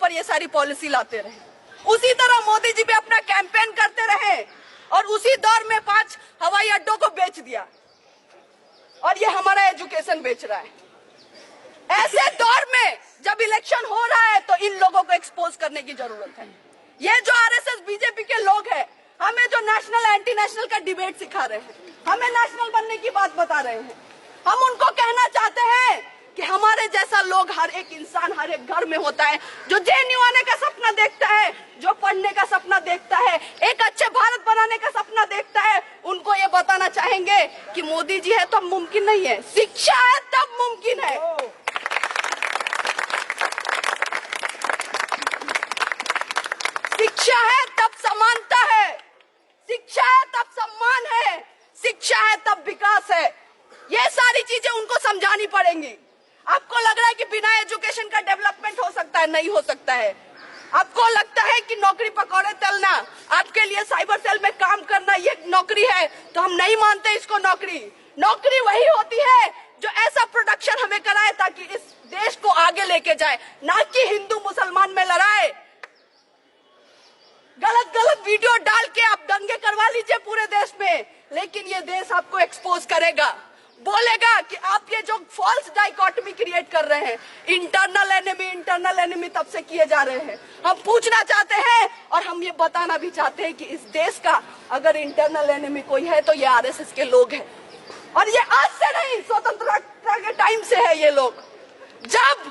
ऊपर ये सारी पॉलिसी लाते रहे। उसी तरह मोदी जी भी अपना कैंपेन करते रहे और उसी दौर में 5 हवाई अड्डों को बेच दिया और ये हमारा एजुकेशन बेच रहा है। ऐसे दौर में जब इलेक्शन हो रहा है तो इन लोगों को एक्सपोज करने की जरूरत है। ये जो आरएसएस बीजेपी के लोग हैं, हमें जो नेशनल एंटी नेशनल का डिबेट सिखा रहे हैं, हमें नेशनल बनने की बात बता रहे हैं, हम उनको कहना चाहते हैं कि हमारे जैसा लोग, हर एक इंसान हर एक घर में होता है, जो जेएनयू आने का सपना देखता है, जो पढ़ने का सपना देखता है, एक अच्छे भारत बनाने का सपना देखता है, उनको ये बताना चाहेंगे कि मोदी जी है तब मुमकिन नहीं है, शिक्षा है तब मुमकिन है। शिक्षा है तब समानता है, शिक्षा है तब सम्मान है, शिक्षा है तब विकास है। ये सारी चीजें उनको समझानी पड़ेंगी। आपको लग रहा है कि बिना एजुकेशन का डेवलपमेंट हो सकता है? नहीं हो सकता है। आपको लगता है कि नौकरी पकौड़े तलना, आपके लिए साइबर सेल में काम करना ये नौकरी है, तो हम नहीं मानते इसको नौकरी। नौकरी वही होती है जो ऐसा प्रोडक्शन हमें कराए ताकि इस देश को आगे लेके जाए, ना कि हिंदू मुसलमान में लड़ाए। गलत गलत वीडियो डाल के आप दंगे करवा लीजिए पूरे देश में, लेकिन ये देश आपको एक्सपोज करेगा, बोलेगा कि आप ये जो फॉल्स डाइकोटमी क्रिएट कर रहे हैं, इंटरनल एनिमी तब से किए जा रहे हैं। हम पूछना चाहते हैं और हम ये बताना भी चाहते हैं कि इस देश का अगर इंटरनल एनिमी कोई है तो ये आरएसएस के लोग हैं। और ये आज से नहीं, स्वतंत्रता के टाइम से है। ये लोग, जब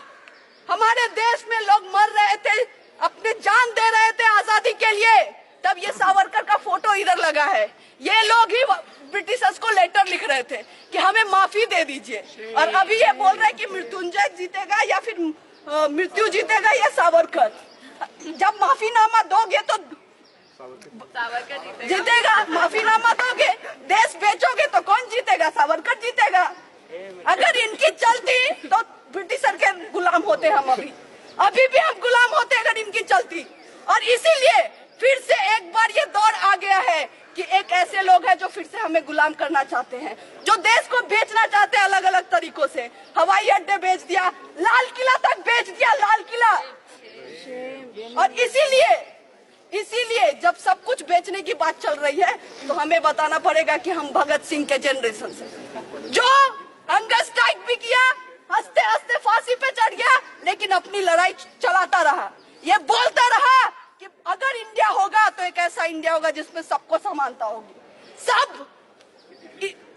हमारे देश में लोग मर रहे थे, अपने जान दे रहे थे आजादी के लिए, तब ये सावरकर का फोटो इधर लगा है। ये लोग ही ब्रिटिशर्स को लेटर लिख रहे थे कि हमें माफी दे दीजिए, और अभी ये बोल रहे हैं कि मृत्युंजय जीतेगा या फिर मृत्यु जीतेगा या सावरकर। जब माफीनामा दोगे तो सावरकर जीतेगा, माफीनामा दोगे, देश बेचोगे तो कौन जीतेगा? सावरकर जीतेगा। अगर इनकी चलती तो ब्रिटिशर के गुलाम होते हम, अभी भी हम गुलाम होते अगर इनकी चलती। और इसीलिए फिर से एक बार ये दौर आ गया है कि एक ऐसे लोग हैं जो फिर से हमें गुलाम करना चाहते हैं, जो देश को बेचना चाहते हैं अलग अलग तरीकों से। हवाई अड्डे बेच दिया, लाल किला तक बेच दिया, लाल किला। और इसीलिए जब सब कुछ बेचने की बात चल रही है तो हमें बताना पड़ेगा कि हम भगत सिंह के जनरेशन से, जो हंगर स्ट्राइक भी किया, हंसते हंसते फांसी पे चढ़ गया, लेकिन अपनी लड़ाई चलाता रहा। ये बोलता रहा कि अगर इंडिया होगा तो एक ऐसा इंडिया होगा जिसमें सबको समानता होगी, सब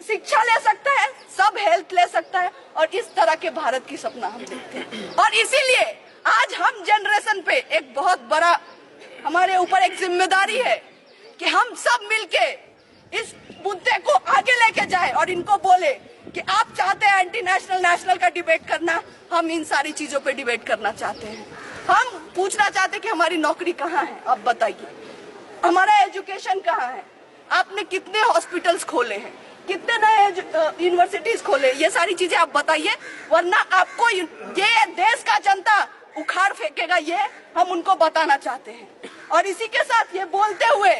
शिक्षा ले सकता है, सब हेल्थ ले सकता है, और इस तरह के भारत की सपना हम देखते हैं। और इसीलिए आज हम जनरेशन पे एक बहुत बड़ा हमारे ऊपर एक जिम्मेदारी है कि हम सब मिलके इस मुद्दे को आगे लेके जाए और इनको बोले कि आप चाहते हैं एंटी नेशनल नेशनल का डिबेट करना, हम इन सारी चीजों पे डिबेट करना चाहते हैं। हम पूछना चाहते हैं कि हमारी नौकरी कहाँ है, आप बताइए, हमारा एजुकेशन कहाँ है, आपने कितने हॉस्पिटल्स खोले हैं, कितने नए यूनिवर्सिटीज खोले, ये सारी चीजें आप बताइए, वरना आपको ये देश का जनता उखाड़ फेंकेगा। ये हम उनको बताना चाहते हैं। और इसी के साथ ये बोलते हुए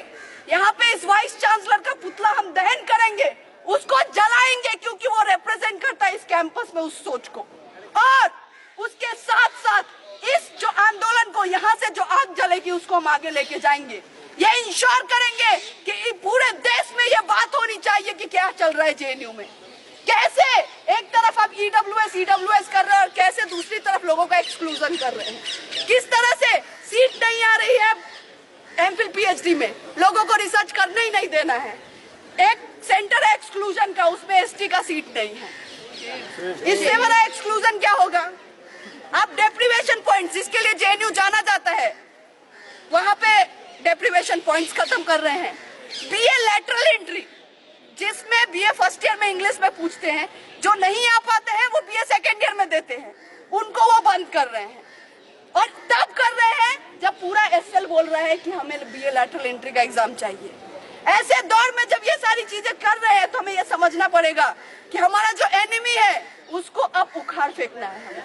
यहाँ पे इस वाइस चांसलर का पुतला हम दहन करेंगे, उसको जलाएंगे, क्योंकि वो रिप्रेजेंट करता है इस कैंपस में उस सोच को। और उसके साथ साथ इस जो आंदोलन को, यहाँ से जो आग जलेगी, उसको हम आगे लेके जाएंगे। ये इंश्योर करेंगे कि पूरे देश में ये बात होनी चाहिए कि क्या चल रहा है जेएनयू में, कैसे एक तरफ आप ईडब्ल्यूएस कर रहे हैं और कैसे दूसरी तरफ लोगों का एक्सक्लूजन कर रहे हैं, किस तरह से सीट नहीं आ रही है एमफिल पीएचडी में, लोगों को रिसर्च करने ही नहीं देना है, एक सेंटर है एक्सक्लूजन का, उसमें एसटी का सीट नहीं है। इससे बड़ा एक्सक्लूजन क्या होगा? आप डेप्रीवेशन पॉइंट्स, जिसके लिए जेएनयू जाना जाता है, वहां पे डेप्रीवेशन पॉइंट्स खत्म कर रहे हैं। बीए लैटरल एंट्री, जिसमें बीए फर्स्ट ईयर में इंग्लिश में पूछते हैं, जो नहीं आ पाते हैं वो बीए सेकेंड ईयर में देते हैं, उनको वो बंद कर रहे हैं। और तब कर रहे हैं जब पूरा एसएल बोल रहा है कि हमें बीए लैटरल एंट्री का एग्जाम चाहिए। ऐसे दौर में जब ये सारी चीजें कर रहे हैं तो हमें ये समझना पड़ेगा कि हमारा जो एनिमी है उसको अब उखाड़ फेंकना है हमें।